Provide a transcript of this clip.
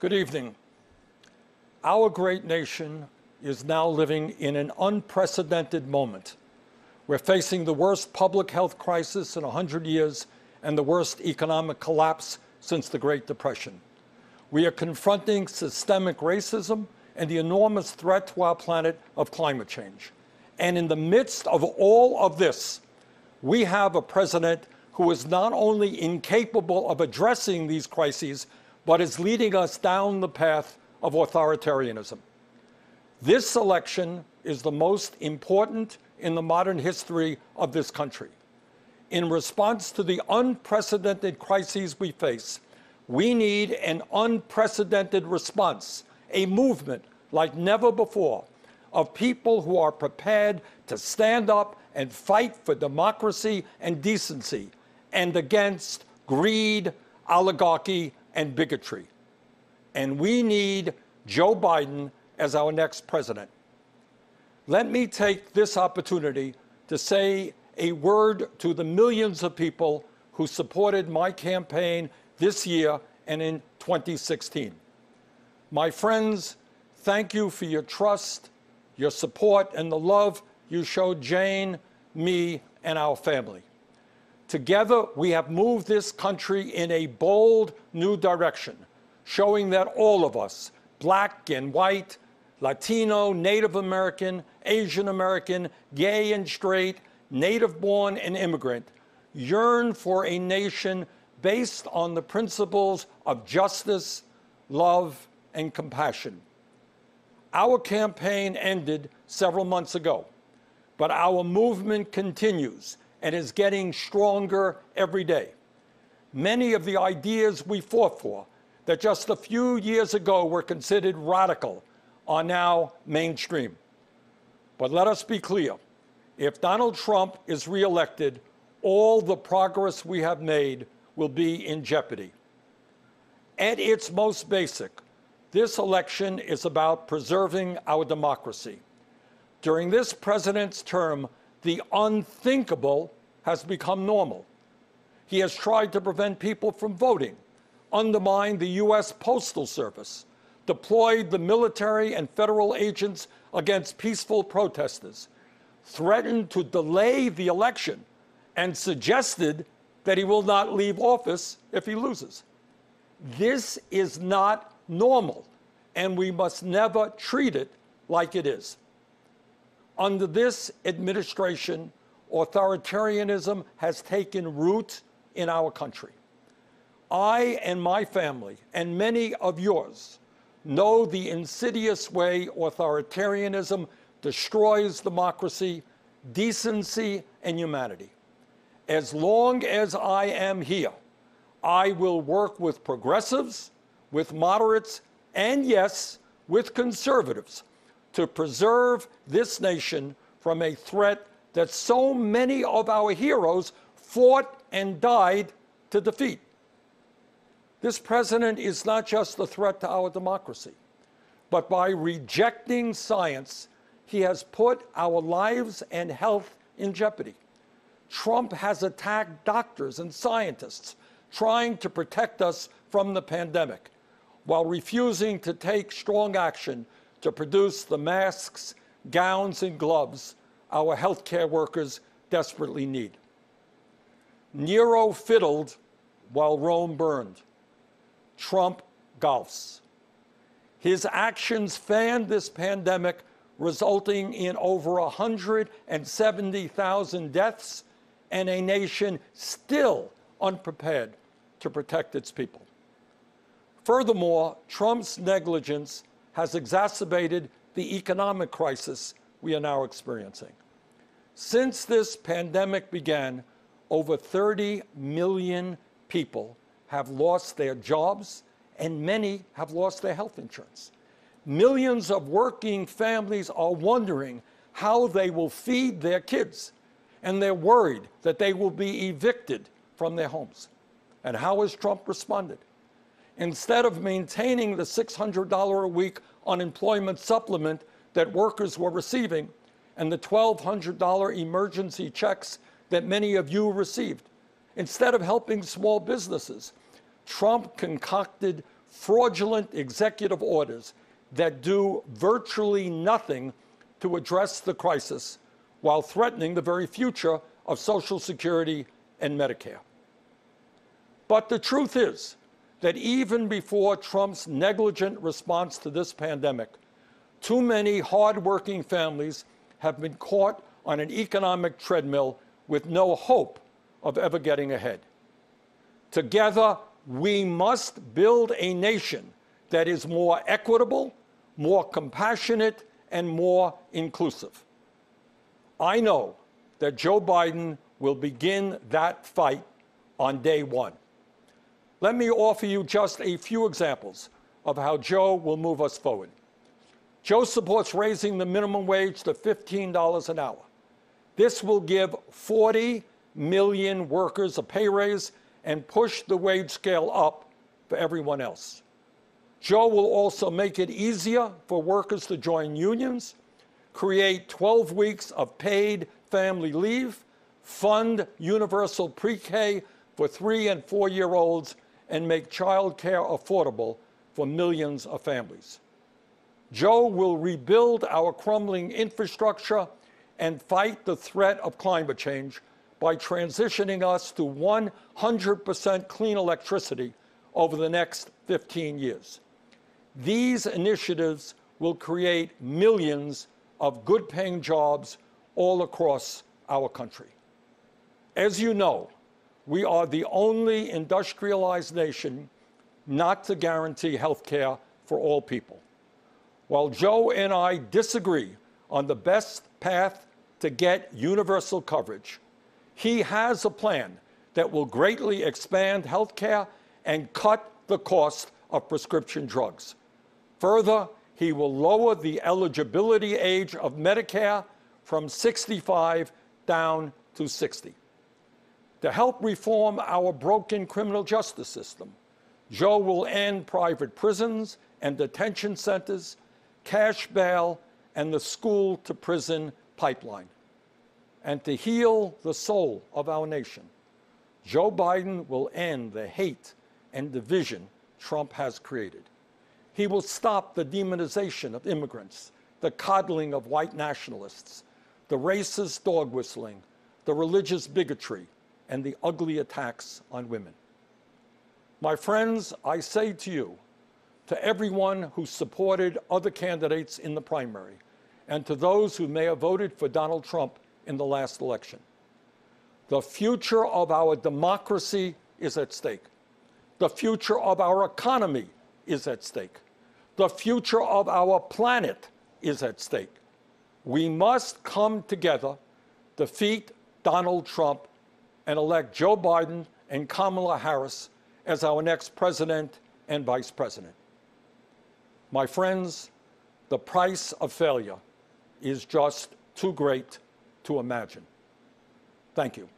Good evening. Our great nation is now living in an unprecedented moment. We're facing the worst public health crisis in 100 years and the worst economic collapse since the Great Depression. We are confronting systemic racism and the enormous threat to our planet of climate change. And in the midst of all of this, we have a president who is not only incapable of addressing these crises, but is leading us down the path of authoritarianism. This election is the most important in the modern history of this country. In response to the unprecedented crises we face, we need an unprecedented response, a movement like never before, of people who are prepared to stand up and fight for democracy and decency and against greed, oligarchy, and bigotry. And we need Joe Biden as our next president. Let me take this opportunity to say a word to the millions of people who supported my campaign this year and in 2016. My friends, thank you for your trust, your support, and the love you showed Jane, me, and our family. Together, we have moved this country in a bold new direction, showing that all of us, black and white, Latino, Native American, Asian American, gay and straight, native-born and immigrant, yearn for a nation based on the principles of justice, love, and compassion. Our campaign ended several months ago, but our movement continues and is getting stronger every day. Many of the ideas we fought for that just a few years ago were considered radical are now mainstream. But let us be clear, if Donald Trump is reelected, all the progress we have made will be in jeopardy. At its most basic, this election is about preserving our democracy. During this president's term, the unthinkable has become normal. He has tried to prevent people from voting, undermined the U.S. Postal Service, deployed the military and federal agents against peaceful protesters, threatened to delay the election, and suggested that he will not leave office if he loses. This is not normal, and we must never treat it like it is. Under this administration, authoritarianism has taken root in our country. I and my family, and many of yours, know the insidious way authoritarianism destroys democracy, decency, and humanity. As long as I am here, I will work with progressives, with moderates, and yes, with conservatives to preserve this nation from a threat that so many of our heroes fought and died to defeat. This president is not just a threat to our democracy, but by rejecting science, he has put our lives and health in jeopardy. Trump has attacked doctors and scientists trying to protect us from the pandemic, while refusing to take strong action to produce the masks, gowns, and gloves our healthcare workers desperately need. Nero fiddled while Rome burned. Trump golfs. His actions fanned this pandemic, resulting in over 170,000 deaths and a nation still unprepared to protect its people. Furthermore, Trump's negligence has exacerbated the economic crisis we are now experiencing. Since this pandemic began, over 30 million people have lost their jobs, and many have lost their health insurance. Millions of working families are wondering how they will feed their kids, and they're worried that they will be evicted from their homes. And how has Trump responded? Instead of maintaining the $600 a week unemployment supplement that workers were receiving and the $1,200 emergency checks that many of you received, instead of helping small businesses, Trump concocted fraudulent executive orders that do virtually nothing to address the crisis while threatening the very future of Social Security and Medicare. But the truth is that even before Trump's negligent response to this pandemic, too many hard-working families have been caught on an economic treadmill with no hope of ever getting ahead. Together, we must build a nation that is more equitable, more compassionate, and more inclusive. I know that Joe Biden will begin that fight on day one. Let me offer you just a few examples of how Joe will move us forward. Joe supports raising the minimum wage to $15 an hour. This will give 40 million workers a pay raise and push the wage scale up for everyone else. Joe will also make it easier for workers to join unions, create 12 weeks of paid family leave, fund universal pre-K for 3- and 4-year-olds, and make child care affordable for millions of families. Joe will rebuild our crumbling infrastructure and fight the threat of climate change by transitioning us to 100% clean electricity over the next 15 years. These initiatives will create millions of good-paying jobs all across our country. As you know, we are the only industrialized nation not to guarantee health care for all people. While Joe and I disagree on the best path to get universal coverage, he has a plan that will greatly expand health care and cut the cost of prescription drugs. Further, he will lower the eligibility age of Medicare from 65 down to 60. To help reform our broken criminal justice system, Joe will end private prisons and detention centers, cash bail, and the school-to-prison pipeline. And to heal the soul of our nation, Joe Biden will end the hate and division Trump has created. He will stop the demonization of immigrants, the coddling of white nationalists, the racist dog whistling, the religious bigotry, and the ugly attacks on women. My friends, I say to you, to everyone who supported other candidates in the primary, and to those who may have voted for Donald Trump in the last election, the future of our democracy is at stake. The future of our economy is at stake. The future of our planet is at stake. We must come together, defeat Donald Trump, and elect Joe Biden and Kamala Harris as our next president and vice president. My friends, the price of failure is just too great to imagine. Thank you.